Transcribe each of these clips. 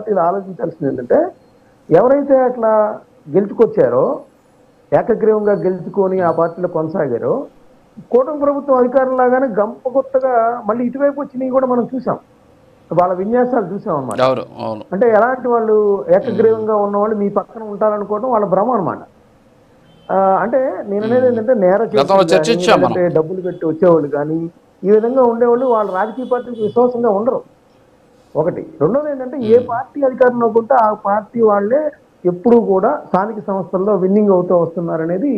పార్టీలు ఆలోచించాల్సింది ఏంటంటే, ఎవరైతే అట్లా గెలుచుకొచ్చారో, ఏకగ్రీవంగా గెలుచుకొని ఆ పార్టీలో కొనసాగారో, కూటమి ప్రభుత్వం అధికారంలాగానే గంపగుత్తగా మళ్ళీ ఇటువైపు వచ్చినవి కూడా మనం చూసాం. వాళ్ళ విన్యాసాలు చూసాం అన్నమాట. అవును, అవును. అంటే ఎలాంటి వాళ్ళు ఏకగ్రీవంగా ఉన్నవాళ్ళు మీ పక్కన ఉంటారనుకోవడం వాళ్ళ భ్రమ అనమాట. అంటే నేను అనేది ఏంటంటే గతంలో నేరచేతులు కానీ, చర్చించాం మనం. లేదంటే డబ్బులు పెట్టి వచ్చేవాళ్ళు కానీ, ఈ విధంగా ఉండేవాళ్ళు వాళ్ళ రాజకీయ పార్టీకి విశ్వాసంగా ఉండరు. ఒకటి. రెండోది ఏంటంటే ఏ పార్టీ అధికారంలోకి ఉంటే ఆ పార్టీ వాళ్ళే ఎప్పుడూ కూడా స్థానిక సంస్థల్లో విన్నింగ్ అవుతూ వస్తున్నారనేది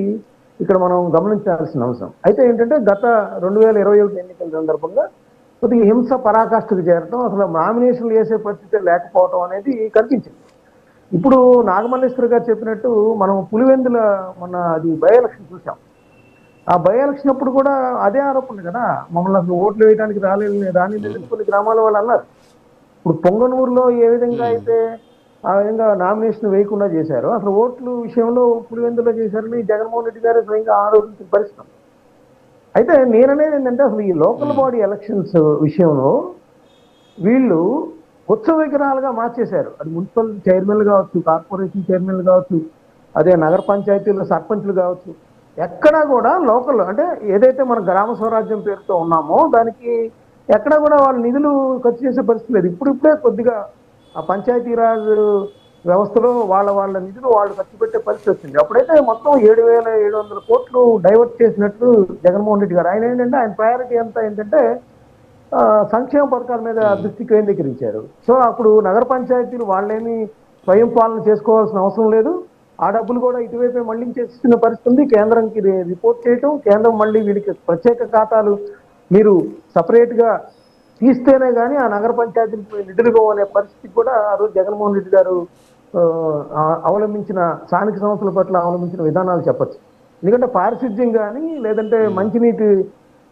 ఇక్కడ మనం గమనించాల్సిన అవసరం. అయితే ఏంటంటే గత 2021 ఎన్నికల సందర్భంగా కొద్దిగా హింస పరాకాష్ఠకు చేరటం, అసలు నామినేషన్లు వేసే పరిస్థితి లేకపోవడం అనేది కనిపించింది. ఇప్పుడు నాగమల్లేశ్వరి గారు చెప్పినట్టు మనం పులివెందుల అది బై ఎలక్షన్ చూసాం. ఆ బై ఎలక్షన్ అప్పుడు కూడా అదే ఆరోపణ కదా, మమ్మల్ని అసలు ఓట్లు వేయడానికి రాని కొన్ని గ్రామాల వాళ్ళు అన్నారు. ఇప్పుడు పొంగనూరులో ఏ విధంగా అయితే ఆ విధంగా నామినేషన్ వేయకుండా చేశారో, అసలు ఓట్లు విషయంలో పులివెందులో చేశారని జగన్మోహన్ రెడ్డి గారు స్వయంగా ఆరోపించిన పరిస్థితి. అయితే నేననేది ఏంటంటే అసలు ఈ లోకల్ బాడీ ఎలక్షన్స్ విషయంలో వీళ్ళు ఉత్సవ విగ్రహాలుగా మార్చేశారు. అది మున్సిపల్ చైర్మన్లు కావచ్చు, కార్పొరేషన్ చైర్మన్లు కావచ్చు, అదే నగర పంచాయతీల సర్పంచ్లు కావచ్చు, ఎక్కడా కూడా లోకల్ అంటే ఏదైతే మన గ్రామ స్వరాజ్యం పేరుతో ఉన్నామో దానికి ఎక్కడా కూడా వాళ్ళ నిధులు ఖర్చు చేసే పరిస్థితి లేదు. ఇప్పుడిప్పుడే కొద్దిగా ఆ పంచాయతీరాజ్ వ్యవస్థలో వాళ్ళ నిధులు వాళ్ళు ఖర్చు పెట్టే పరిస్థితి వచ్చింది. అప్పుడైతే మొత్తం 7,700 కోట్లు డైవర్ట్ చేసినట్లు జగన్మోహన్ రెడ్డి గారు. ఆయన ఏంటంటే ఆయన ప్రయారిటీ అంతా ఏంటంటే సంక్షేమ పథకాల మీద దృష్టి కేంద్రీకరించారు. సో అప్పుడు నగర పంచాయతీలు వాళ్ళేమి స్వయం పాలన చేసుకోవాల్సిన అవసరం లేదు. ఆ డబ్బులు కూడా ఇటువైపే మళ్లించేస్తున్న పరిస్థితి ఉంది. కేంద్రంకి రిపోర్ట్ చేయటం, కేంద్రం మళ్ళీ వీళ్ళకి ప్రత్యేక ఖాతాలు మీరు సపరేట్గా తీస్తేనే కానీ ఆ నగర పంచాయతీలకు నిధులు అనే పరిస్థితి కూడా ఆ రోజు జగన్మోహన్ రెడ్డి గారు అవలంబించిన స్థానిక సంస్థల పట్ల అవలంబించిన విధానాలు చెప్పచ్చు. ఎందుకంటే పారిశుద్ధ్యం కానీ లేదంటే మంచినీటి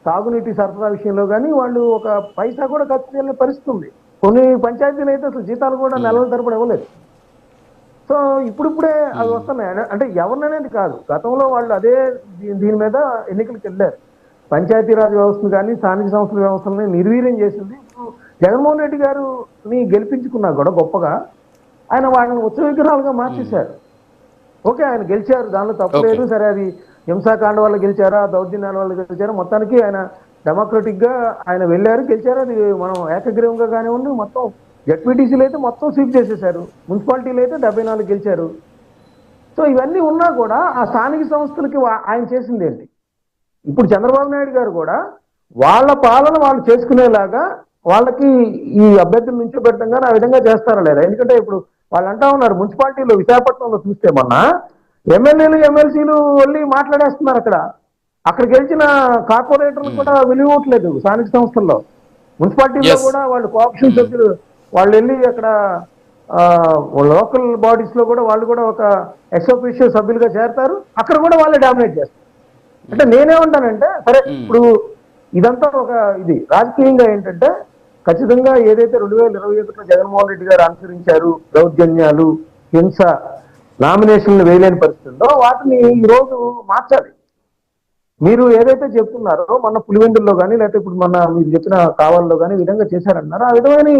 తాగునీటి సరఫరా విషయంలో కానీ వాళ్ళు ఒక పైసా కూడా ఖర్చు చేయలేని పరిస్థితి ఉంది. కొన్ని పంచాయతీలు అయితే అసలు జీతాలు కూడా నెలల తరపున ఇవ్వలేదు. సో ఇప్పుడిప్పుడే అవి వస్తున్నాయి. అంటే ఎవరిననేది కాదు, గతంలో వాళ్ళు అదే దీని మీద ఎన్నికలకు వెళ్ళారు. పంచాయతీరాజ్ వ్యవస్థను కానీ స్థానిక సంస్థల వ్యవస్థలని నిర్వీర్యం చేసింది. ఇప్పుడు జగన్మోహన్ రెడ్డి గారిని గెలిపించుకున్నా కూడా గొప్పగా ఆయన వాళ్ళని ఉత్సవ విగ్రహాలుగా మార్చేశారు. ఓకే, ఆయన గెలిచారు, దానిలో తప్పలేదు. సరే, అది హింసాకాండ వల్ల గెలిచారా, దౌర్జన్యాల వల్ల గెలిచారా, మొత్తానికి ఆయన డెమోక్రటిక్ గా ఆయన వెళ్ళారు, గెలిచారు. అది మనం ఏకగ్రీవంగా కానివ్వండి, మొత్తం జెడ్పీటీసీలు అయితే మొత్తం స్వీప్ చేసేశారు, మున్సిపాలిటీలు అయితే 74 గెలిచారు. సో ఇవన్నీ ఉన్నా కూడా ఆ స్థానిక సంస్థలకి ఆయన చేసింది ఏంటి? ఇప్పుడు చంద్రబాబు నాయుడు గారు కూడా వాళ్ళ పాలన వాళ్ళు చేసుకునేలాగా వాళ్ళకి ఈ అభ్యర్థులు నుంచో పెట్టడం కానీ ఆ విధంగా చేస్తారా లేదా? ఎందుకంటే ఇప్పుడు వాళ్ళు అంటా ఉన్నారు, మున్సిపాలిటీలో విశాఖపట్నంలో చూస్తే మొన్న ఎమ్మెల్యేలు ఎమ్మెల్సీలు వెళ్ళి మాట్లాడేస్తున్నారు. అక్కడ గెలిచిన కార్పొరేటర్లు కూడా విలువట్లేదు స్థానిక సంస్థల్లో. మున్సిపాలిటీలో కూడా వాళ్ళు కోఆప్షన్ సభ్యులు వాళ్ళు వెళ్ళి అక్కడ లోకల్ బాడీస్ లో కూడా వాళ్ళు కూడా ఒక ఎక్స్-ఆఫీషియో సభ్యులుగా చేరతారు. అక్కడ కూడా వాళ్ళే డామినేట్ చేస్తారు. అంటే నేనేమంటానంటే, సరే ఇప్పుడు ఇదంతా ఒక ఇది రాజకీయంగా ఏంటంటే ఖచ్చితంగా ఏదైతే 2021లో జగన్మోహన్ రెడ్డి గారు అనుసరించారు, దౌర్జన్యాలు, హింస, నామినేషన్లు వేయలేని పరిస్థితుల్లో వాటిని ఈ రోజు మార్చాలి. మీరు ఏదైతే చెప్తున్నారో మొన్న పులివెందుల్లో కానీ లేకపోతే ఇప్పుడు మొన్న మీరు చెప్పిన కావాల్లో కానీ ఈ విధంగా చేశారన్నారు. ఆ విధమైన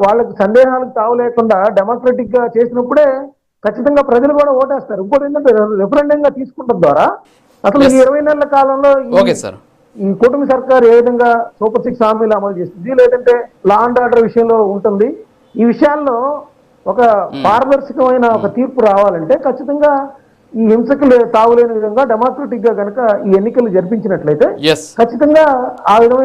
వాళ్ళకి సందేహాలకు తావు లేకుండా డెమోక్రటిక్ గా చేసినప్పుడే ఖచ్చితంగా ప్రజలు కూడా ఓటేస్తారు. ఇంకోటి ఏంటంటే రెఫరెండం గా తీసుకుంటాం ద్వారా అసలు ఈ 20 నెలల కాలంలో ఈ కూటమి సర్కార్ ఏ విధంగా సూపర్ 6 హామీలు అమలు చేస్తుంది, లేదంటే లా అండ్ ఆర్డర్ విషయంలో ఉంటుంది, ఈ విషయాల్లో ఒక పారదర్శకమైన ఒక తీర్పు రావాలంటే ఖచ్చితంగా ఈ హింసకు తావులేని విధంగా డెమోక్రటిక్ గా కనుక ఈ ఎన్నికలు జరిపించినట్లయితే ఖచ్చితంగా ఆ విధమైన